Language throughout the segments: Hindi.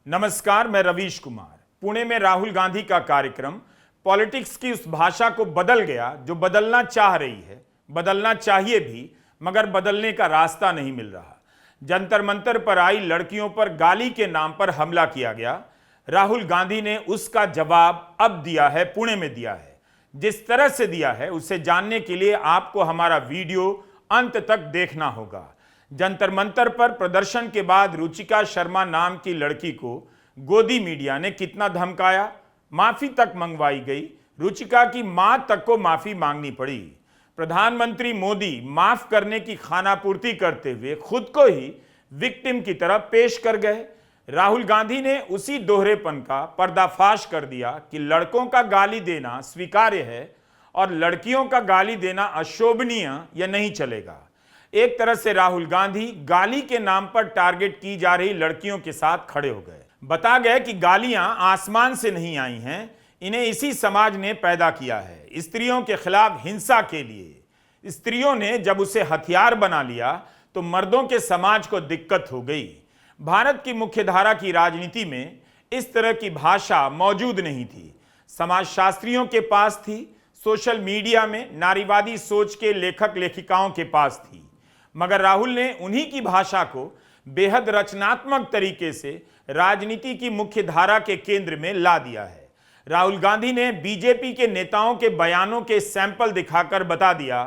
नमस्कार, मैं रवीश कुमार। पुणे में राहुल गांधी का कार्यक्रम पॉलिटिक्स की उस भाषा को बदल गया जो बदलना चाह रही है, बदलना चाहिए भी, मगर बदलने का रास्ता नहीं मिल रहा। जंतर मंतर पर आई लड़कियों पर गाली के नाम पर हमला किया गया। राहुल गांधी ने उसका जवाब अब दिया है, पुणे में दिया है। जिस तरह से दिया है उसे जानने के लिए आपको हमारा वीडियो अंत तक देखना होगा। जंतर मंतर पर प्रदर्शन के बाद रुचिका शर्मा नाम की लड़की को गोदी मीडिया ने कितना धमकाया, माफी तक मंगवाई गई। रुचिका की मां तक को माफी मांगनी पड़ी। प्रधानमंत्री मोदी माफ करने की खानापूर्ति करते हुए खुद को ही विक्टिम की तरह पेश कर गए। राहुल गांधी ने उसी दोहरेपन का पर्दाफाश कर दिया कि लड़कों का गाली देना स्वीकार्य है और लड़कियों का गाली देना अशोभनीय या नहीं चलेगा। एक तरह से राहुल गांधी गाली के नाम पर टारगेट की जा रही लड़कियों के साथ खड़े हो गए। बता गए कि गालियां आसमान से नहीं आई हैं, इन्हें इसी समाज ने पैदा किया है। स्त्रियों के खिलाफ हिंसा के लिए स्त्रियों ने जब उसे हथियार बना लिया तो मर्दों के समाज को दिक्कत हो गई। भारत की मुख्यधारा की राजनीति में इस तरह की भाषा मौजूद नहीं थी। समाजशास्त्रियों के पास थी, सोशल मीडिया में नारीवादी सोच के लेखक लेखिकाओं के पास थी, मगर राहुल ने उन्हीं की भाषा को बेहद रचनात्मक तरीके से राजनीति की मुख्य धारा के केंद्र में ला दिया है। राहुल गांधी ने बीजेपी के नेताओं के बयानों के सैंपल दिखाकर बता दिया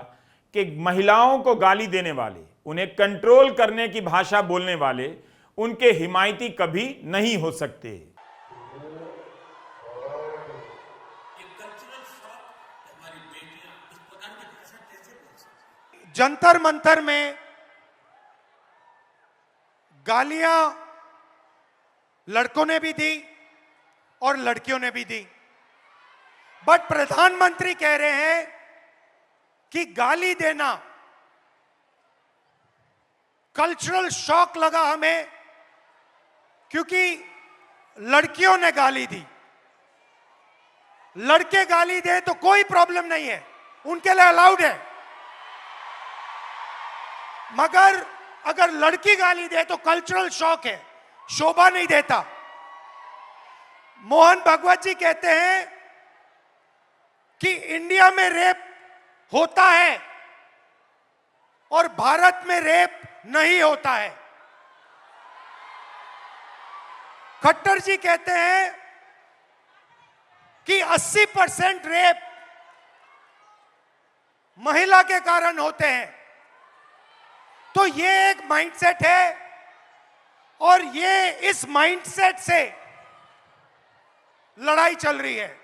कि महिलाओं को गाली देने वाले, उन्हें कंट्रोल करने की भाषा बोलने वाले उनके हिमायती कभी नहीं हो सकते। जंतर मंतर में गालियां लड़कों ने भी दी और लड़कियों ने भी दी, बट प्रधानमंत्री कह रहे हैं कि गाली देना कल्चरल शॉक लगा हमें क्योंकि लड़कियों ने गाली दी। लड़के गाली दे तो कोई प्रॉब्लम नहीं है, उनके लिए अलाउड है, मगर अगर लड़की गाली दे तो कल्चरल शॉक है, शोभा नहीं देता। मोहन भागवत जी कहते हैं कि इंडिया में रेप होता है और भारत में रेप नहीं होता है। खट्टर जी कहते हैं कि 80% रेप महिला के कारण होते हैं। तो ये एक माइंडसेट है और ये इस माइंडसेट से लड़ाई चल रही है।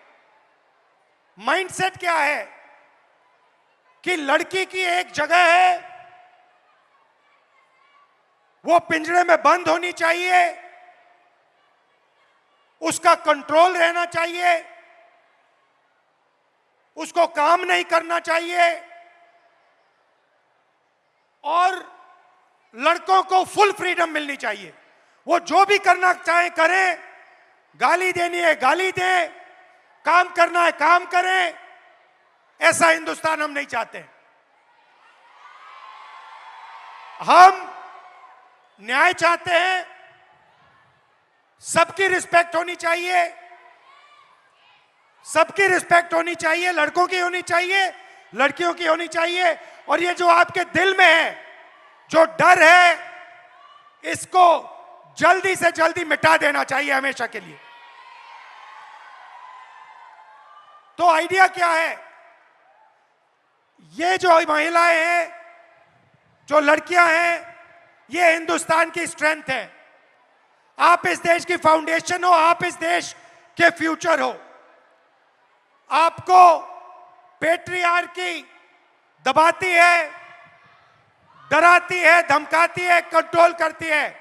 माइंडसेट क्या है कि लड़की की एक जगह है, वो पिंजरे में बंद होनी चाहिए, उसका कंट्रोल रहना चाहिए, उसको काम नहीं करना चाहिए और लड़कों को फुल फ्रीडम मिलनी चाहिए। वो जो भी करना चाहे करें, गाली देनी है गाली दें, काम करना है काम करें। ऐसा हिंदुस्तान हम नहीं चाहते। हम न्याय चाहते हैं, सबकी रिस्पेक्ट होनी चाहिए, सबकी रिस्पेक्ट होनी चाहिए, लड़कों की होनी चाहिए, लड़कियों की होनी चाहिए। और ये जो आपके दिल में है, जो डर है, इसको जल्दी से जल्दी मिटा देना चाहिए हमेशा के लिए। तो आइडिया क्या है? ये जो महिलाएं हैं, जो लड़कियां हैं, ये हिंदुस्तान की स्ट्रेंथ है। आप इस देश की फाउंडेशन हो, आप इस देश के फ्यूचर हो। आपको पेट्रियार्की दबाती है, डराती है, धमकाती है, कंट्रोल करती है।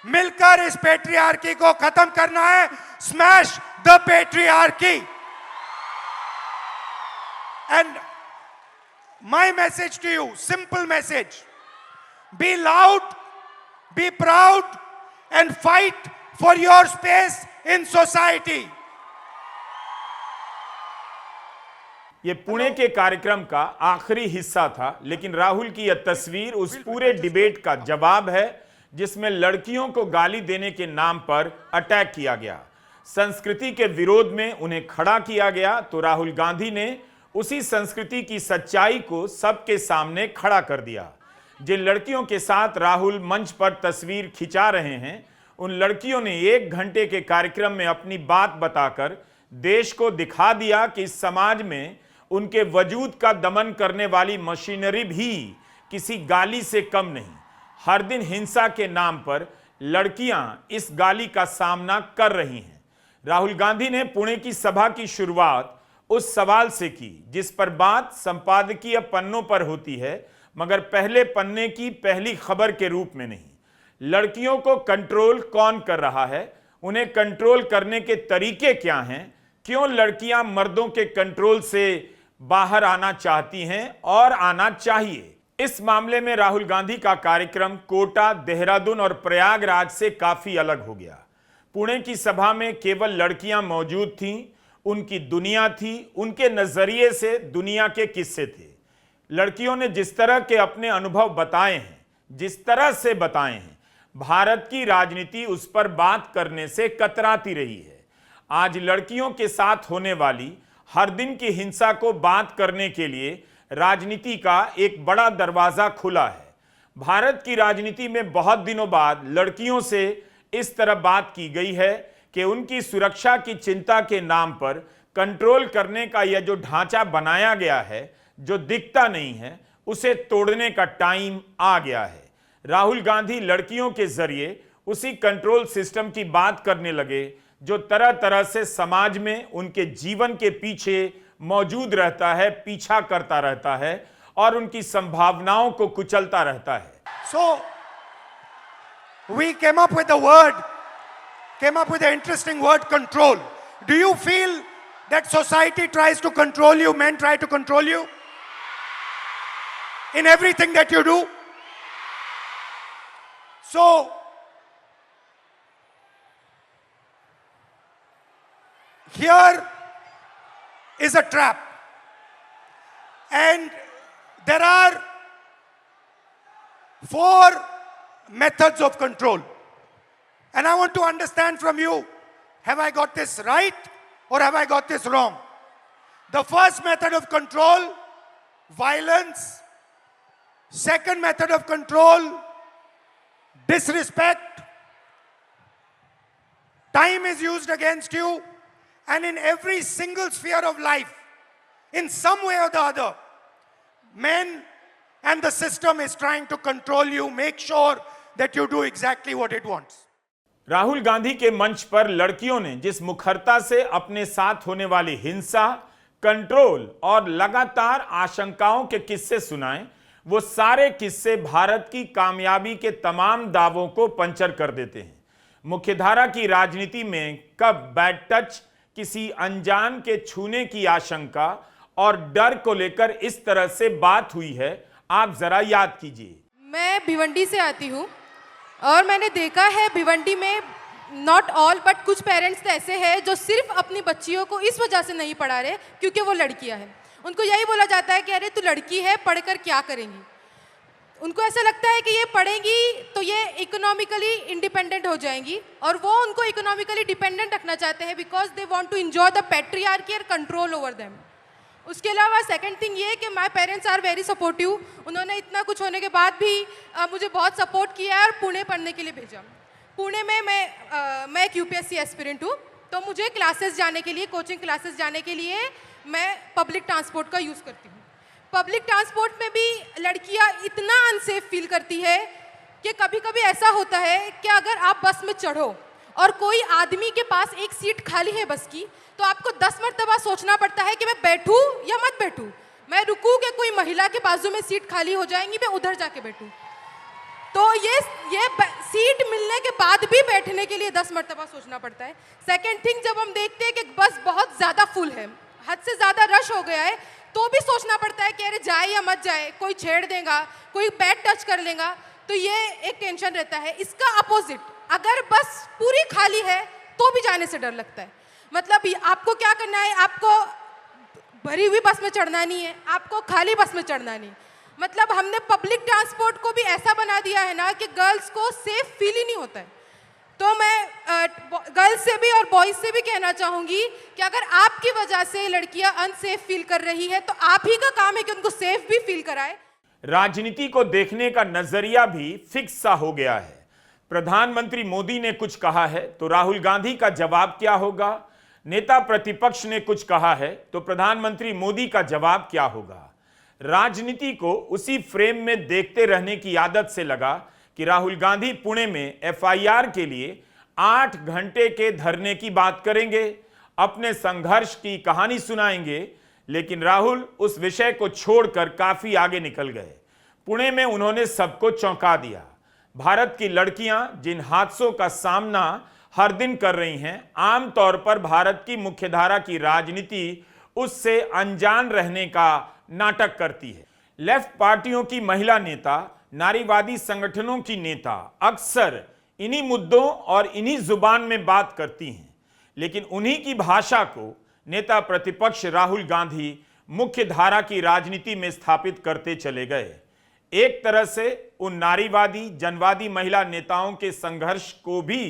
मिलकर इस पेट्रियार्की को खत्म करना है। Smash the patriarchy. And my message to you, simple message, be loud, be proud and fight for your space in society. ये पुणे के कार्यक्रम का आखिरी हिस्सा था, लेकिन राहुल की यह तस्वीर उस पूरे डिबेट का जवाब है जिसमें लड़कियों को गाली देने के नाम पर अटैक किया गया। संस्कृति के विरोध में उन्हें खड़ा किया गया तो राहुल गांधी ने उसी संस्कृति की सच्चाई को सबके सामने खड़ा कर दिया। जिन लड़कियों के साथ राहुल मंच पर तस्वीर खिंचा रहे हैं, उन लड़कियों ने 1 घंटे के कार्यक्रम में अपनी बात बताकर देश को दिखा दिया कि इस समाज में उनके वजूद का दमन करने वाली मशीनरी भी किसी गाली से कम नहीं। हर दिन हिंसा के नाम पर लड़कियां इस गाली का सामना कर रही हैं। राहुल गांधी ने पुणे की सभा की शुरुआत उस सवाल से की जिस पर बात संपादकीय पन्नों पर होती है, मगर पहले पन्ने की पहली खबर के रूप में नहीं। लड़कियों को कंट्रोल कौन कर रहा है, उन्हें कंट्रोल करने के तरीके क्या हैं, क्यों लड़कियां मर्दों के कंट्रोल से बाहर आना चाहती हैं और आना चाहिए। इस मामले में राहुल गांधी का कार्यक्रम कोटा, देहरादून और प्रयागराज से काफी अलग हो गया। पुणे की सभा में केवल लड़कियां मौजूद थीं, उनकी दुनिया थी, उनके नजरिए से दुनिया के किस्से थे। लड़कियों ने जिस तरह के अपने अनुभव बताए हैं, जिस तरह से बताए हैं, भारत की राजनीति उस पर बात करने से कतराती रही है। आज लड़कियों के साथ होने वाली हर दिन की हिंसा को बात करने के लिए राजनीति का एक बड़ा दरवाजा खुला है। भारत की राजनीति में बहुत दिनों बाद लड़कियों से इस तरह बात की गई है कि उनकी सुरक्षा की चिंता के नाम पर कंट्रोल करने का यह जो ढांचा बनाया गया है, जो दिखता नहीं है, उसे तोड़ने का टाइम आ गया है। राहुल गांधी लड़कियों के जरिए उसी कंट्रोल सिस्टम की बात करने लगे जो तरह तरह से समाज में उनके जीवन के पीछे मौजूद रहता है, पीछा करता रहता है और उनकी संभावनाओं को कुचलता रहता है। So, we came up with an interesting word, control. Do you feel that society tries to control you, men try to control you in everything that you do? So, here is a trap, and there are 4 methods of control, and I want to understand from you, have I got this right or have I got this wrong? The first method of control, violence. Second method of control, disrespect. Time is used against you, and in every single sphere of life, in some way or the other, men and the system is trying to control you, make sure that you do exactly what it wants. Rahul Gandhi के मंच पर लड़कियों ने जिस मुखरता से अपने साथ होने वाली हिंसा, कंट्रोल और लगातार आशंकाओं के किस्से सुनाए, वो सारे किस्से भारत की कामयाबी के तमाम दावों को पंचर कर देते हैं। मुख्यधारा की राजनीति में कब बैड टच, किसी अनजान के छूने की आशंका और डर को लेकर इस तरह से बात हुई है, आप जरा याद कीजिए। मैं भिवंडी से आती हूँ और मैंने देखा है भिवंडी में नॉट ऑल बट कुछ पेरेंट्स तो ऐसे हैं जो सिर्फ अपनी बच्चियों को इस वजह से नहीं पढ़ा रहे क्योंकि वो लड़कियां हैं। उनको यही बोला जाता है कि अरे तू लड़की है, पढ़कर क्या करेंगी। उनको ऐसा लगता है कि ये पढ़ेंगी तो ये इकोनॉमिकली इंडिपेंडेंट हो जाएंगी, और वो उनको इकोनॉमिकली डिपेंडेंट रखना चाहते हैं because they want to enjoy the patriarchy और कंट्रोल ओवर देम। उसके अलावा सेकंड थिंग ये कि my parents are very supportive. उन्होंने इतना कुछ होने के बाद भी मुझे बहुत सपोर्ट किया है और पुणे पढ़ने के लिए भेजा। पुणे में मैं एक यूपीएससी एस्पिरेंट हूँ, तो मुझे क्लासेस जाने के लिए, कोचिंग क्लासेस जाने के लिए मैं पब्लिक ट्रांसपोर्ट का यूज़ करती हूँ। पब्लिक ट्रांसपोर्ट में भी लड़कियाँ इतना अनसेफ फील करती है कि कभी कभी ऐसा होता है कि अगर आप बस में चढ़ो और कोई आदमी के पास एक सीट खाली है बस की, तो आपको 10 मरतबा सोचना पड़ता है कि मैं बैठूं या मत बैठूं, मैं रुकूं कि कोई महिला के बाजू में सीट खाली हो जाएंगी, मैं उधर जाके बैठूं। तो ये सीट मिलने के बाद भी बैठने के लिए 10 मरतबा सोचना पड़ता है। सेकंड थिंग, जब हम देखते हैं कि बस बहुत ज़्यादा फुल है, हद से ज़्यादा रश हो गया है, तो भी सोचना पड़ता है कि अरे जाए या मत जाए, कोई छेड़ देगा, कोई बैड टच कर लेगा, तो ये एक टेंशन रहता है। इसका अपोजिट, अगर बस पूरी खाली है तो भी जाने से डर लगता है। मतलब आपको क्या करना है, आपको भरी हुई बस में चढ़ना नहीं है, आपको खाली बस में चढ़ना नहीं, मतलब हमने पब्लिक ट्रांसपोर्ट को भी ऐसा बना दिया है ना कि गर्ल्स को सेफ फील ही नहीं होता है। तो मैं गर्ल्स से भी और बॉयज से भी कहना चाहूँगी कि अगर आपकी वजह से लड़कियां अनसेफ फील कर रही है तो आप ही का काम है कि उनको सेफ भी फील कराए। राजनीति को देखने का नजरिया भी फिक्स सा हो गया है। प्रधानमंत्री मोदी ने कुछ कहा है तो राहुल गांधी का जवाब क्या होगा, नेता प्रतिपक्ष ने कुछ कहा है तो प्रधानमंत्री मोदी का जवाब क्या होगा। राजनीति को उसी फ्रेम में देखते रहने की आदत से लगा कि राहुल गांधी पुणे में एफआईआर के लिए 8 घंटे के धरने की बात करेंगे, अपने संघर्ष की कहानी सुनाएंगे, लेकिन राहुल उस विषय को छोड़कर काफी आगे निकल गए। पुणे में उन्होंने सबको चौंका दिया। भारत की लड़कियां जिन हादसों का सामना हर दिन कर रही हैं, आमतौर पर भारत की मुख्यधारा की राजनीति उससे अनजान रहने का नाटक करती है। लेफ्ट पार्टियों की महिला नेता, नारीवादी संगठनों की नेता अक्सर इन्हीं मुद्दों और इन्हीं जुबान में बात करती हैं, लेकिन उन्हीं की भाषा को नेता प्रतिपक्ष राहुल गांधी मुख्य धारा की राजनीति में स्थापित करते चले गए। एक तरह से उन नारीवादी जनवादी महिला नेताओं के संघर्ष को भी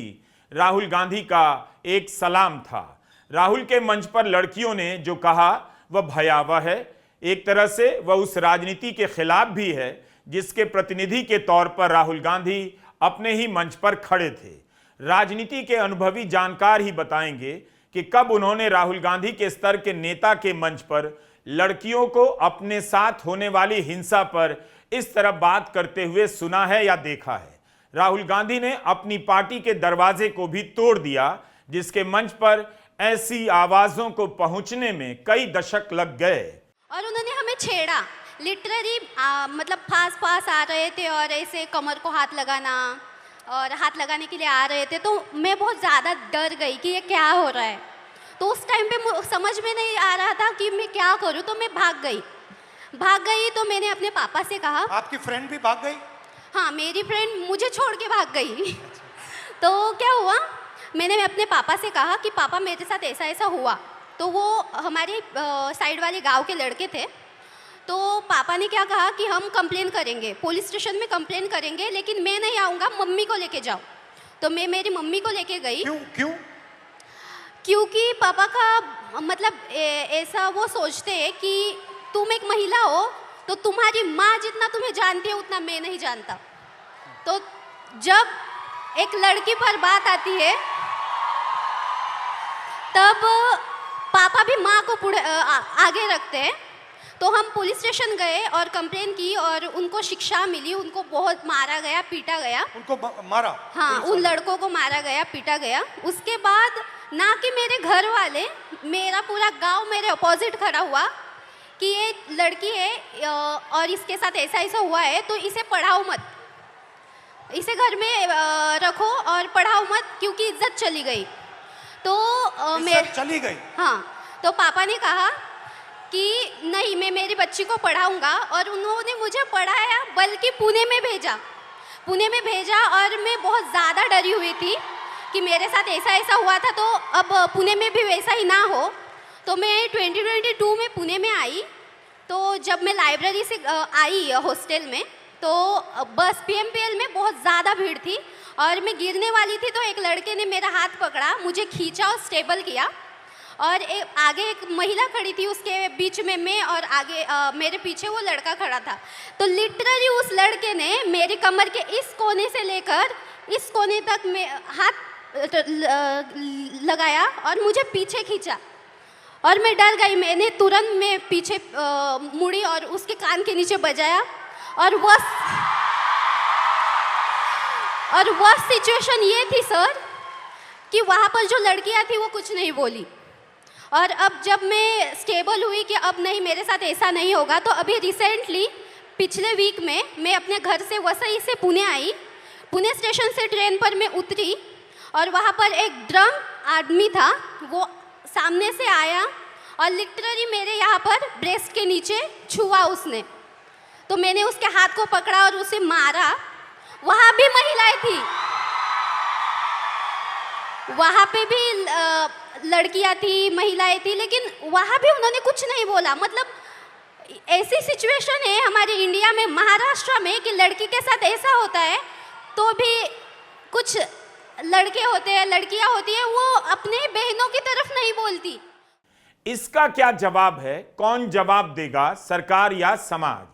राहुल गांधी का एक सलाम था। राहुल के मंच पर लड़कियों ने जो कहा वह भयावह है। एक तरह से वह उस राजनीति के खिलाफ भी है जिसके प्रतिनिधि के तौर पर राहुल गांधी अपने ही मंच पर खड़े थे। राजनीति के अनुभवी जानकार ही बताएंगे कि कब उन्होंने राहुल गांधी के स्तर के नेता के मंच पर लड़कियों को अपने साथ होने वाली हिंसा पर इस तरह बात करते हुए सुना है या देखा है। राहुल गांधी ने अपनी पार्टी के दरवाजे को भी तोड़ दिया, जिसके मंच पर ऐसी आवाजों को पहुंचने में कई दशक लग गए। और उन्होंने हमें छेड़ा, लिटरली मतलब पास आ रहे थे और ऐसे कमर को हाथ लगाना और हाथ लगाने के लिए आ रहे थे, तो मैं बहुत ज़्यादा डर गई कि ये क्या हो रहा है। तो उस टाइम पे समझ में नहीं आ रहा था कि मैं क्या करूं, तो मैं भाग गई। तो मैंने अपने पापा से कहा। आपकी फ्रेंड भी भाग गई? हाँ, मेरी फ्रेंड मुझे छोड़ के भाग गई। तो क्या हुआ, मैंने अपने पापा से कहा कि पापा मेरे साथ ऐसा ऐसा हुआ। तो वो हमारे साइड वाले गांव के लड़के थे। तो पापा ने क्या कहा कि हम कंप्लेन करेंगे, पुलिस स्टेशन में कंप्लेन करेंगे, लेकिन मैं नहीं आऊँगा, मम्मी को लेके जाओ। तो मैं मेरी मम्मी को लेके गई। क्यों? क्योंकि पापा का मतलब ऐसा वो सोचते हैं कि तुम एक महिला हो तो तुम्हारी माँ जितना तुम्हें जानती है उतना मैं नहीं जानता। तो जब एक लड़की पर बात आती है तब पापा भी माँ को आगे रखते हैं। तो हम पुलिस स्टेशन गए और कंप्लेन की और उनको शिक्षा मिली। उनको बहुत मारा गया, पीटा गया। उनको मारा? हाँ, उन लड़कों को मारा गया, पीटा गया। उसके बाद ना कि मेरे घर वाले, मेरा पूरा गांव मेरे अपोजिट खड़ा हुआ कि ये लड़की है और इसके साथ ऐसा ऐसा हुआ है, तो इसे पढ़ाओ मत, इसे घर में रखो और पढ़ाओ मत, क्योंकि इज्जत चली गई। तो इज्जत चली गई? हाँ। तो पापा ने कहा कि नहीं, मैं मेरी बच्ची को पढ़ाऊंगा। और उन्होंने मुझे पढ़ाया, बल्कि पुणे में भेजा। और मैं बहुत ज़्यादा डरी हुई थी कि मेरे साथ ऐसा ऐसा हुआ था, तो अब पुणे में भी वैसा ही ना हो। तो मैं 2022 में पुणे में आई। तो जब मैं लाइब्रेरी से आई हॉस्टल में, तो बस PMPL में बहुत ज़्यादा भीड़ थी और मैं गिरने वाली थी। तो एक लड़के ने मेरा हाथ पकड़ा, मुझे खींचा और स्टेबल किया। और आगे एक महिला खड़ी थी, उसके बीच में मैं, और आगे मेरे पीछे वो लड़का खड़ा था। तो लिटरली उस लड़के ने मेरी कमर के इस कोने से लेकर इस कोने तक में हाथ लगाया और मुझे पीछे खींचा और मैं डर गई। मैंने तुरंत में पीछे मुड़ी और उसके कान के नीचे बजाया। और वह सिचुएशन ये थी सर कि वहाँ पर जो लड़कियाँ थी वो कुछ नहीं बोली। और अब जब मैं स्टेबल हुई कि अब नहीं, मेरे साथ ऐसा नहीं होगा, तो अभी रिसेंटली पिछले वीक में मैं अपने घर से वसई से पुणे आई। पुणे स्टेशन से ट्रेन पर मैं उतरी और वहाँ पर एक ड्रंक आदमी था, वो सामने से आया और लिटरली मेरे यहाँ पर ब्रेस्ट के नीचे छुआ उसने। तो मैंने उसके हाथ को पकड़ा और उसे मारा। वहाँ भी महिलाएं थी, वहाँ पे भी लड़कियाँ थी, महिलाएं थी, लेकिन वहाँ भी उन्होंने कुछ नहीं बोला। मतलब ऐसी सिचुएशन है हमारे इंडिया में, महाराष्ट्र में, कि लड़की के साथ ऐसा होता है तो भी कुछ लड़के होते हैं, लड़कियां होती है, वो अपने बहनों की तरफ नहीं बोलती। इसका क्या जवाब है? कौन जवाब देगा, सरकार या समाज?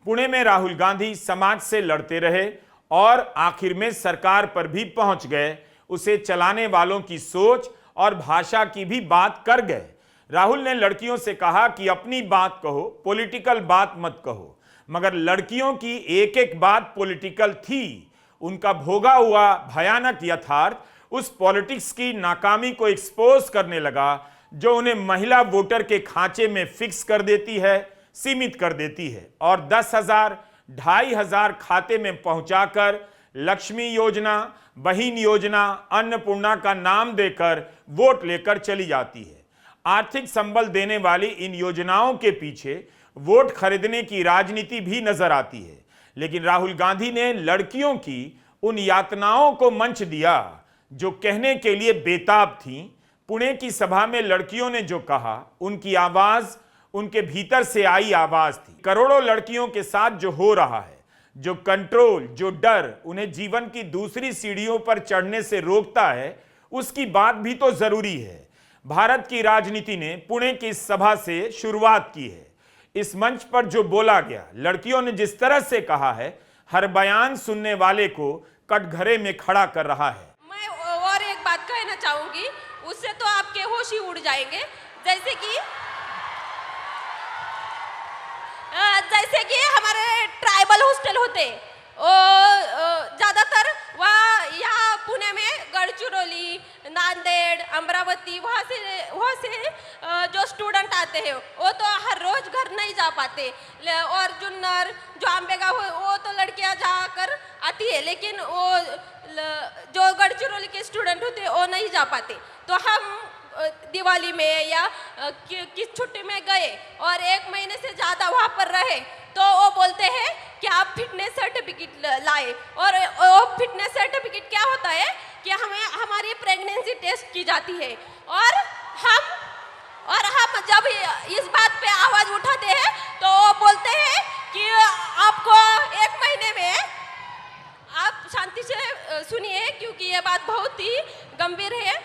पुणे में राहुल गांधी समाज से लड़ते रहे और आखिर में सरकार पर भी पहुंच गए। उसे चलाने वालों की सोच और भाषा की भी बात कर गए। राहुल ने लड़कियों से कहा कि अपनी बात कहो, पॉलिटिकल बात मत कहो। मगर लड़कियों की एक एक बात पॉलिटिकल थी। उनका भोगा हुआ भयानक यथार्थ उस पॉलिटिक्स की नाकामी को एक्सपोज करने लगा जो उन्हें महिला वोटर के खांचे में फिक्स कर देती है, सीमित कर देती है और 10,000, 2,500 खाते में पहुंचाकर लक्ष्मी योजना, बहिन योजना, अन्नपूर्णा का नाम देकर वोट लेकर चली जाती है। आर्थिक संबल देने वाली इन योजनाओं के पीछे वोट खरीदने की राजनीति भी नजर आती है। लेकिन राहुल गांधी ने लड़कियों की उन यातनाओं को मंच दिया जो कहने के लिए बेताब थीं। पुणे की सभा में लड़कियों ने जो कहा, उनकी आवाज उनके भीतर से आई आवाज थी। करोड़ों लड़कियों के साथ जो हो रहा है, जो कंट्रोल, जो डर उन्हें जीवन की दूसरी सीढ़ियों पर चढ़ने से रोकता है, उसकी बात भी तो जरूरी है। भारत की राजनीति ने पुणे की सभा से शुरुआत की है। इस मंच पर जो बोला गया, लड़कियों ने जिस तरह से कहा है, हर बयान सुनने वाले को कटघरे में खड़ा कर रहा है। मैं और एक बात कहना चाहूंगी, उससे तो आपके होश ही उड़ जाएंगे। जैसे कि हमारे ट्राइबल हॉस्टल होते, ज़्यादातर वहाँ यहाँ पुणे में गढ़चिरौली, नांदेड़, अमरावती, वहाँ से जो स्टूडेंट आते हैं वो तो हर रोज घर नहीं जा पाते। और जुन्नर, जो आंबेगांव, वो तो लड़कियाँ जाकर आती है, लेकिन वो जो गढ़चिरौली के स्टूडेंट होते वो नहीं जा पाते। तो हम दिवाली में या किस छुट्टी में गए और 1 महीने से ज़्यादा वहाँ पर रहे तो वो बोलते हैं कि आप फिटनेस सर्टिफिकेट लाए। और वो फिटनेस सर्टिफिकेट क्या होता है कि हमें हमारी प्रेगनेंसी टेस्ट की जाती है। और हम जब इस बात पे आवाज़ उठाते हैं तो वो बोलते हैं कि आपको 1 महीने में, आप शांति से सुनिए क्योंकि ये बात बहुत ही गंभीर है।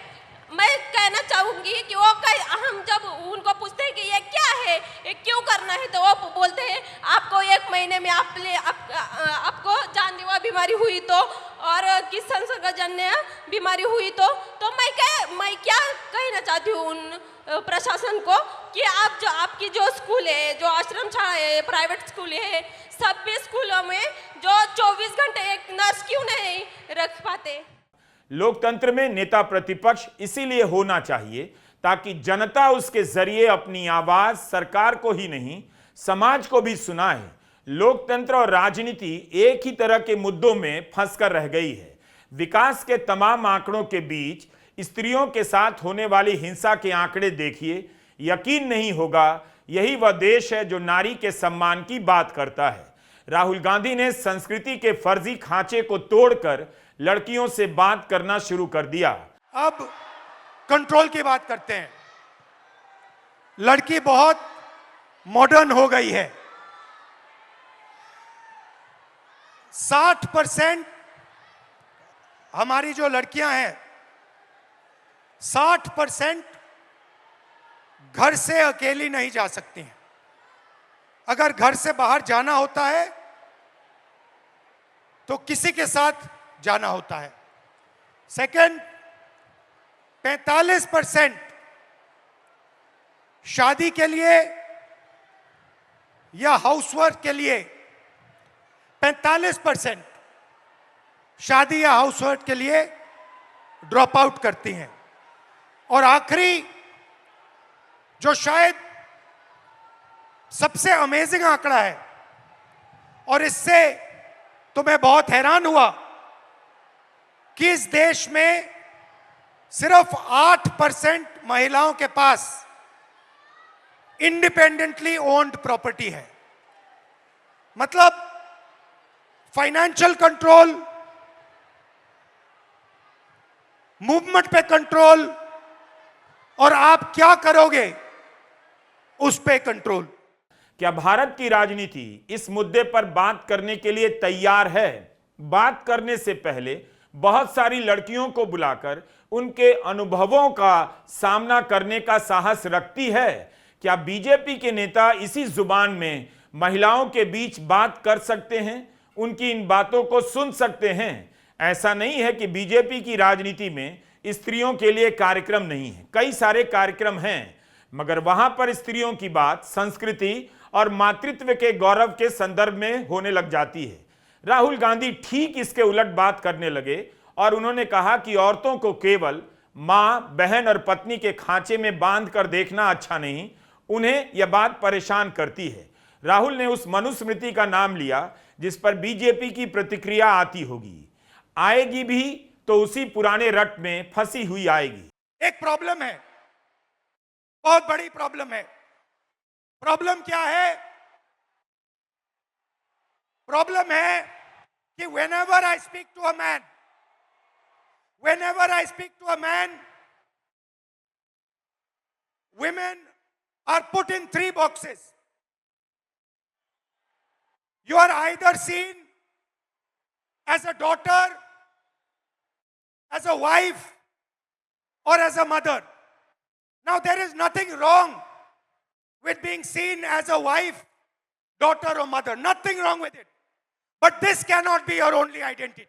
मैं कहना चाहूँगी कि हम जब उनको पूछते हैं कि ये क्या है, ये क्यों करना है, तो वो बोलते हैं आपको 1 महीने में आपको जानलेवा बीमारी हुई तो, और किस संसर्गजन्य बीमारी हुई तो मैं क्या कहना चाहती हूँ उन प्रशासन को कि आपकी जो स्कूल है, जो आश्रम शाला है, प्राइवेट स्कूल है, सभी स्कूलों में जो 24 घंटे एक नर्स क्यों नहीं रख पाते। लोकतंत्र में नेता प्रतिपक्ष इसीलिए होना चाहिए ताकि जनता उसके जरिए अपनी आवाज सरकार को ही नहीं, समाज को भी सुनाए। लोकतंत्र और राजनीति एक ही तरह के मुद्दों में फंसकर रह गई है। विकास के तमाम आंकड़ों के बीच स्त्रियों के साथ होने वाली हिंसा के आंकड़े देखिए, यकीन नहीं होगा यही वह देश है जो नारी के सम्मान की बात करता है। राहुल गांधी ने संस्कृति के फर्जी खांचे को तोड़कर लड़कियों से बात करना शुरू कर दिया। अब कंट्रोल की बात करते हैं। लड़की बहुत मॉडर्न हो गई है। 60% हमारी जो लड़कियां हैं, 60% घर से अकेली नहीं जा सकती हैं। अगर घर से बाहर जाना होता है तो किसी के साथ जाना होता है। सेकंड, 45% शादी के लिए या हाउसवर्क के लिए, 45% शादी या हाउसवर्क के लिए ड्रॉप आउट करती हैं। और आखिरी, जो शायद सबसे अमेजिंग आंकड़ा है और इससे तो मैं बहुत हैरान हुआ कि इस देश में सिर्फ 8% महिलाओं के पास इंडिपेंडेंटली ओन्ड प्रॉपर्टी है। मतलब फाइनेंशियल कंट्रोल, मूवमेंट पे कंट्रोल और आप क्या करोगे उस पे कंट्रोल। क्या भारत की राजनीति इस मुद्दे पर बात करने के लिए तैयार है? बात करने से पहले बहुत सारी लड़कियों को बुलाकर उनके अनुभवों का सामना करने का साहस रखती है? क्या बीजेपी के नेता इसी जुबान में महिलाओं के बीच बात कर सकते हैं, उनकी इन बातों को सुन सकते हैं? ऐसा नहीं है कि बीजेपी की राजनीति में स्त्रियों के लिए कार्यक्रम नहीं है, कई सारे कार्यक्रम हैं, मगर वहां पर स्त्रियों की बात संस्कृति और मातृत्व के गौरव के संदर्भ में होने लग जाती है। राहुल गांधी ठीक इसके उलट बात करने लगे और उन्होंने कहा कि औरतों को केवल मां, बहन और पत्नी के खांचे में बांध कर देखना अच्छा नहीं, उन्हें यह बात परेशान करती है। राहुल ने उस मनुस्मृति का नाम लिया जिस पर बीजेपी की प्रतिक्रिया आती होगी, आएगी भी तो उसी पुराने रट में फंसी हुई आएगी। एक प्रॉब्लम है, बहुत बड़ी प्रॉब्लम है। प्रॉब्लम क्या है? प्रॉब्लम है कि whenever I speak to a man, women are put in 3 boxes. You are either seen as a daughter, as a wife, or as a mother. Now, there is nothing wrong with being seen as a wife, daughter, or mother. Nothing wrong with it. But this cannot be your only identity.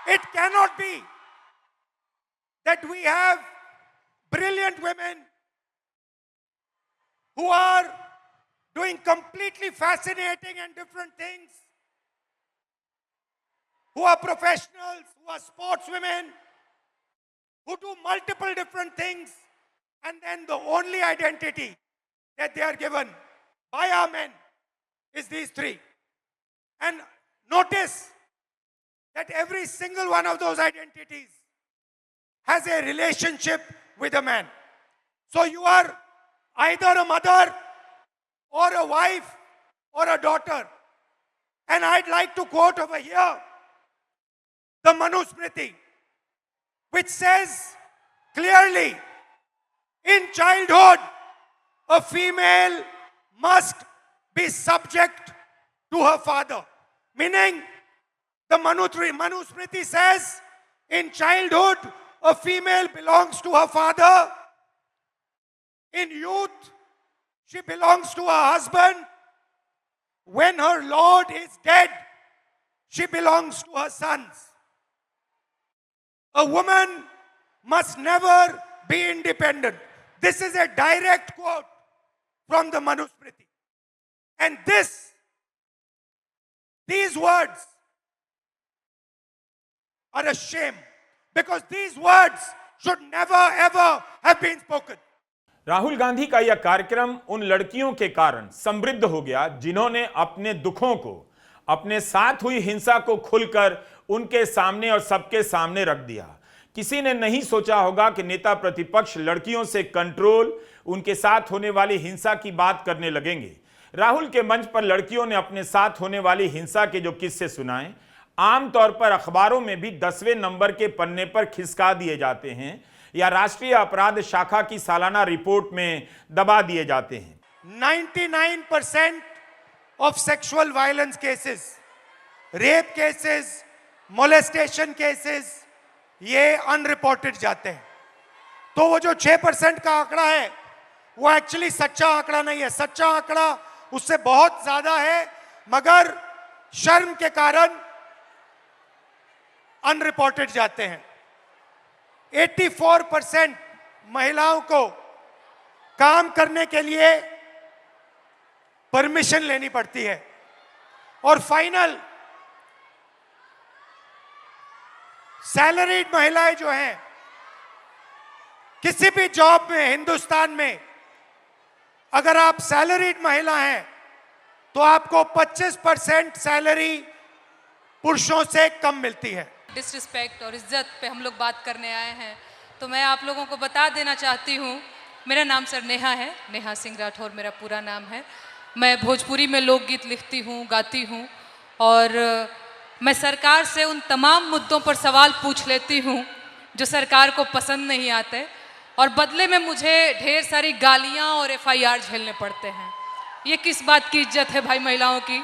It cannot be that we have brilliant women who are doing completely fascinating and different things, who are professionals, who are sportswomen, who do multiple different things, and then the only identity that they are given by our men is these 3. And notice that every single one of those identities has a relationship with a man. So you are either a mother or a wife or a daughter. And I'd like to quote over here the Manusmriti, which says clearly, in childhood, a female must be subject to her father. Meaning, the Manusmriti says, in childhood, a female belongs to her father. In youth, she belongs to her husband. When her lord is dead, she belongs to her sons. A woman must never be independent. This is a direct quote from the Manusmriti. And these words are a shame, because these words should never ever have been spoken. Rahul Gandhi का यह कार्यक्रम उन लड़कियों के कारण समृद्ध हो गया जिन्होंने अपने दुखों को, अपने साथ हुई हिंसा को खुलकर उनके सामने और सबके सामने रख दिया। किसी ने नहीं सोचा होगा कि नेता प्रतिपक्ष लड़कियों से कंट्रोल, उनके साथ होने वाली हिंसा की बात करने लगेंगे। राहुल के मंच पर लड़कियों ने अपने साथ होने वाली हिंसा के जो किस्से सुनाए, आमतौर पर अखबारों में भी 10वें नंबर के पन्ने पर खिसका दिए जाते हैं या राष्ट्रीय अपराध शाखा की सालाना रिपोर्ट में दबा दिए जाते हैं। 99% of sexual violence cases, rape cases, molestation cases, ये अनरिपोर्टेड जाते हैं। तो वो जो 6% का आंकड़ा है वो एक्चुअली सच्चा आंकड़ा नहीं है। सच्चा आंकड़ा उससे बहुत ज्यादा है, मगर शर्म के कारण अनरिपोर्टेड जाते हैं। 84% महिलाओं को काम करने के लिए परमिशन लेनी पड़ती है। और फाइनल, सैलरीड महिलाएं जो हैं, किसी भी जॉब में हिंदुस्तान में अगर आप सैलरीड महिला हैं तो आपको 25% सैलरी पुरुषों से कम मिलती है। डिसरिस्पेक्ट और इज्जत पे हम लोग बात करने आए हैं, तो मैं आप लोगों को बता देना चाहती हूँ, मेरा नाम सर नेहा है, नेहा सिंह राठौर मेरा पूरा नाम है। मैं भोजपुरी में लोकगीत लिखती हूँ, गाती हूँ, और मैं सरकार से उन तमाम मुद्दों पर सवाल पूछ लेती हूँ जो सरकार को पसंद नहीं आते। और बदले में मुझे ढेर सारी गालियां और एफआईआर झेलने पड़ते हैं। ये किस बात की इज्जत है भाई महिलाओं की?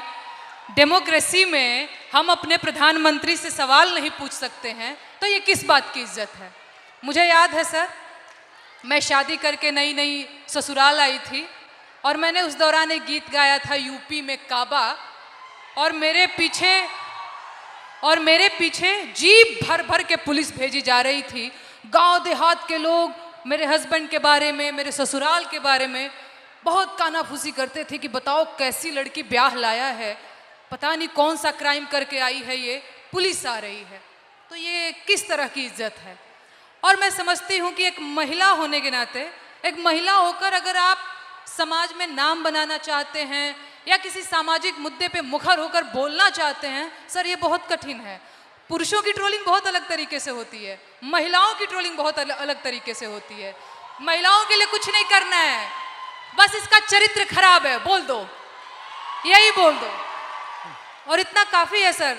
डेमोक्रेसी में हम अपने प्रधानमंत्री से सवाल नहीं पूछ सकते हैं तो ये किस बात की इज्जत है? मुझे याद है सर, मैं शादी करके नई नई ससुराल आई थी और मैंने उस दौरान एक गीत गाया था यूपी में काबा, और मेरे पीछे जीप भर भर के पुलिस भेजी जा रही थी। गांव देहात के लोग मेरे हस्बैंड के बारे में, मेरे ससुराल के बारे में बहुत कानाफूसी करते थे कि बताओ कैसी लड़की ब्याह लाया है, पता नहीं कौन सा क्राइम करके आई है, ये पुलिस आ रही है। तो ये किस तरह की इज्जत है? और मैं समझती हूँ कि एक महिला होने के नाते, एक महिला होकर अगर आप समाज में नाम बनाना चाहते हैं या किसी सामाजिक मुद्दे पे मुखर होकर बोलना चाहते हैं, सर ये बहुत कठिन है। पुरुषों की ट्रोलिंग बहुत अलग तरीके से होती है, महिलाओं की ट्रोलिंग बहुत अलग तरीके से होती है। महिलाओं के लिए कुछ नहीं करना है, बस इसका चरित्र खराब है बोल दो, यही बोल दो, और इतना काफ़ी है सर,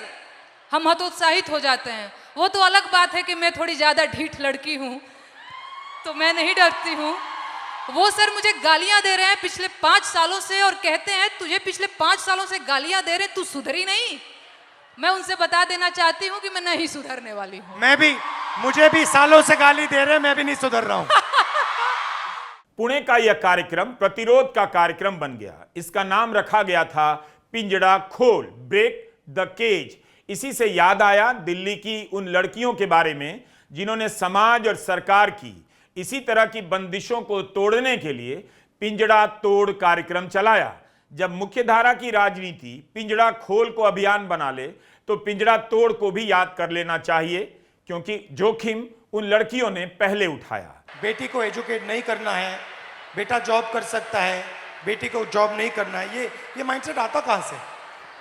हम हतोत्साहित हो जाते हैं। वो तो अलग बात है कि मैं थोड़ी ज़्यादा ढीठ लड़की हूँ तो मैं नहीं डरती हूँ। वो सर मुझे गालियाँ दे रहे हैं पिछले 5 सालों से और कहते हैं तुझे पिछले 5 सालों से गालियाँ दे रहे, तू सुधरी नहीं। मैं उनसे बता देना चाहती हूँ कि मैं नहीं सुधरने वाली हूँ। मुझे भी सालों से गाली दे रहे, मैं भी नहीं सुधर रहा हूँ। पुणे का यह कार्यक्रम प्रतिरोध का कार्यक्रम बन गया। इसका नाम रखा गया था पिंजड़ा खोल, ब्रेक द केज। इसी से याद आया दिल्ली की उन लड़कियों के बारे में जिन्होंने समाज और सरकार की इसी तरह की बंदिशों को तोड़ने के लिए पिंजड़ा तोड़ कार्यक्रम चलाया। जब मुख्यधारा की राजनीति पिंजड़ा खोल को अभियान बना ले तो पिंजड़ा तोड़ को भी याद कर लेना चाहिए, क्योंकि जोखिम उन लड़कियों ने पहले उठाया। बेटी को एजुकेट नहीं करना है, बेटा जॉब कर सकता है, बेटी को जॉब नहीं करना है, ये माइंडसेट आता कहाँ से?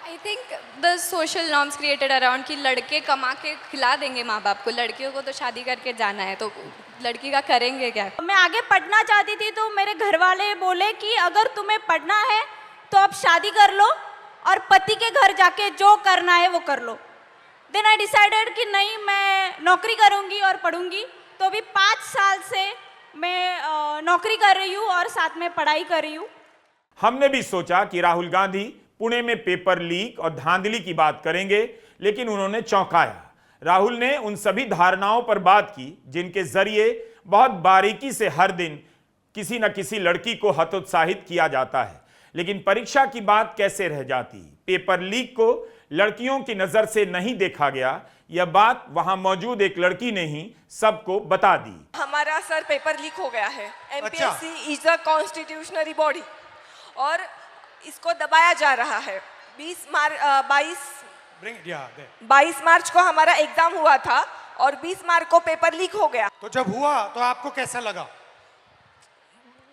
I think the social norms created around कि लड़के कमा के खिला देंगे माँ बाप को, लड़कियों को तो शादी करके जाना है, तो लड़की का करेंगे क्या? मैं आगे पढ़ना चाहती थी तो मेरे घर वाले बोले कि अगर तुम्हें पढ़ना है तो अब शादी कर लो और पति के घर जाके जो करना है वो कर लो। देन आई डिसाइडेड कि नहीं, मैं नौकरी करूँगी और पढ़ूंगी। तो अभी 5 साल से मैं नौकरी कर रही हूँ और साथ में पढ़ाई कर रही हूँ। हमने भी सोचा कि राहुल गांधी पुणे में पेपर लीक और धांधली की बात करेंगे, लेकिन उन्होंने चौंकाया। राहुल ने उन सभी धारणाओं पर बात की जिनके जरिए बहुत बारीकी से हर दिन किसी न किसी लड़की को हतोत्साहित किया जाता है, लेकिन परीक्षा की बात कैसे रह जाती। पेपर लीक को लड़कियों की नजर से नहीं देखा गया, यह बात वहां मौजूद एक लड़की ने ही सबको बता दी। हमारा सर पेपर लीक हो गया है। एमपीएससी इज अ कॉन्स्टिट्यूशनरी बॉडी और इसको दबाया जा रहा है। 22 मार्च को हमारा एग्जाम हुआ था और 20 मार्च को पेपर लीक हो गया। तो जब हुआ तो आपको कैसा लगा?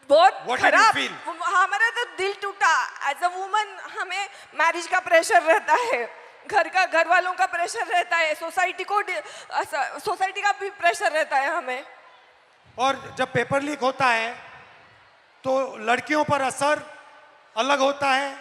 बहुत खराब, हमारा तो दिल टूटा। एज अ वुमन हमें मैरिज का प्रेशर रहता है, घर वालों का प्रेशर रहता है, सोसाइटी का भी प्रेशर रहता है हमें। और जब पेपर लीक होता है तो लड़कियों पर असर अलग होता है,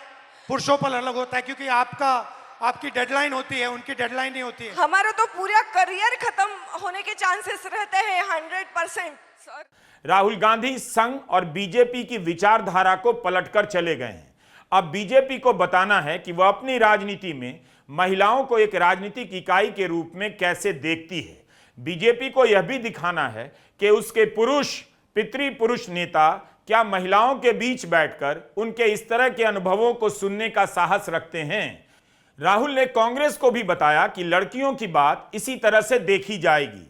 पुरुषों पर अलग होता है, क्योंकि आपकी डेडलाइन होती है, उनकी डेडलाइन नहीं होती है। हमारा तो पूरा करियर खत्म होने के चांसेस रहते हैं 100%। सर, राहुल गांधी संघ और बीजेपी की विचारधारा को पलटकर चले गए हैं। अब बीजेपी को बताना है कि वह अपनी राजनीति में महिलाओं को एक राजनीतिक इकाई के रूप में कैसे देखती है। बीजेपी को यह भी दिखाना है कि उसके पितृपुरुष नेता क्या महिलाओं के बीच बैठकर उनके इस तरह के अनुभवों को सुनने का साहस रखते हैं। राहुल ने कांग्रेस को भी बताया कि लड़कियों की बात इसी तरह से देखी जाएगी,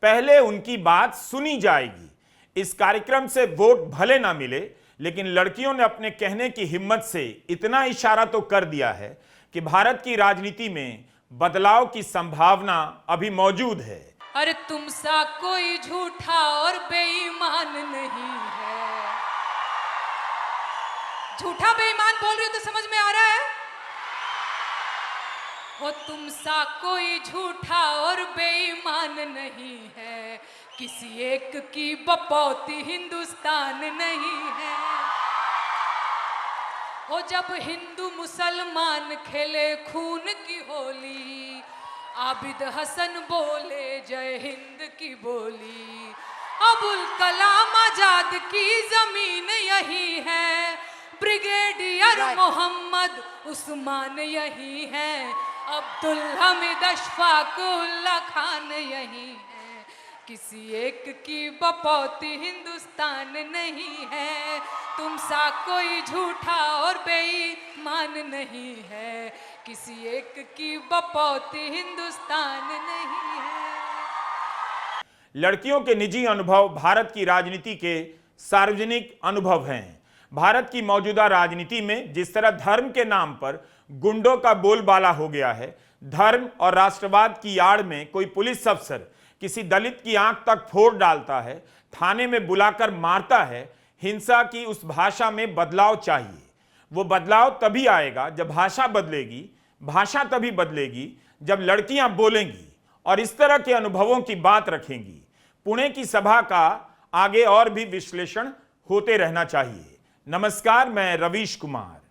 पहले उनकी बात सुनी जाएगी। इस कार्यक्रम से वोट भले ना मिले, लेकिन लड़कियों ने अपने कहने की हिम्मत से इतना इशारा तो कर दिया है कि भारत की राजनीति में बदलाव की संभावना अभी मौजूद है। अरे तुम सा कोई झूठा और बेईमान नहीं है। झूठा बेईमान बोल रही हो तो समझ में आ रहा है? हो तुम सा कोई झूठा और बेईमान नहीं है, किसी एक की बपौती हिंदुस्तान नहीं है। हो जब हिंदू मुसलमान खेले खून की होली, आबिद हसन बोले जय हिंद की बोली। अब अबुल कलाम आजाद की जमीन यही है, ब्रिगेडियर मोहम्मद उस्मान यही है, अब्दुल हमीद अशफाकुल्ला खान यही है। किसी एक की बपौती हिंदुस्तान नहीं है, तुम सा कोई झूठा और बेईमान नहीं है, किसी एक की बपौती हिंदुस्तान नहीं है। लड़कियों के निजी अनुभव भारत की राजनीति के सार्वजनिक अनुभव हैं। भारत की मौजूदा राजनीति में जिस तरह धर्म के नाम पर गुंडों का बोलबाला हो गया है, धर्म और राष्ट्रवाद की आड़ में कोई पुलिस अफसर किसी दलित की आंख तक फोड़ डालता है, थाने में बुलाकर मारता है, हिंसा की उस भाषा में बदलाव चाहिए। वो बदलाव तभी आएगा जब भाषा बदलेगी, भाषा तभी बदलेगी जब लड़कियां बोलेंगी और इस तरह के अनुभवों की बात रखेंगी। पुणे की सभा का आगे और भी विश्लेषण होते रहना चाहिए। नमस्कार, मैं रवीश कुमार।